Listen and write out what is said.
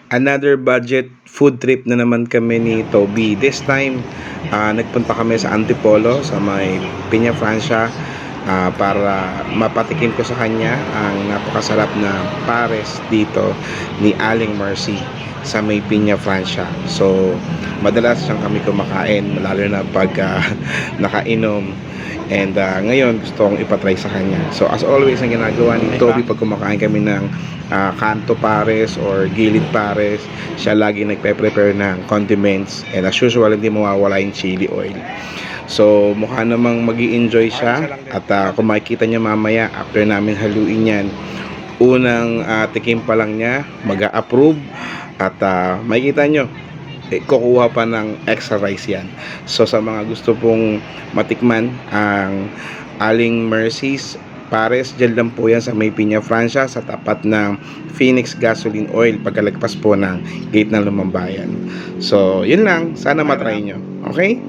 Another budget food trip na naman kami ni Toby. This time, nagpunta kami sa Antipolo sa may Piña Francia para mapatikim ko sa kanya ang napakasarap na pares dito ni Aling Mercy sa may Piña Francia. So, madalas siyang kami kumakain, lalo na pag nakainom. And ngayon gusto kong ipatry sa kanya. So as always, ang ginagawa ni Toby pag kumakain kami ng kanto pares or gilid pares, siya lagi nagpe-prepare ng condiments, and as usual hindi mawawala yung chili oil. So mukha namang magi-enjoy siya, at kung makikita niya mamaya after namin haluin yan, unang tikim pa lang niya mag-a-approve, at makikita nyo kukuha pa ng extra rice yan. So sa mga gusto pong matikman ang Aling Mercy's pares, dyan lang po yan sa may Piña Francia, sa tapat ng Phoenix Gasoline Oil, pagkalagpas po ng gate ng Lumambayan. So yun lang, sana matry nyo. Okay?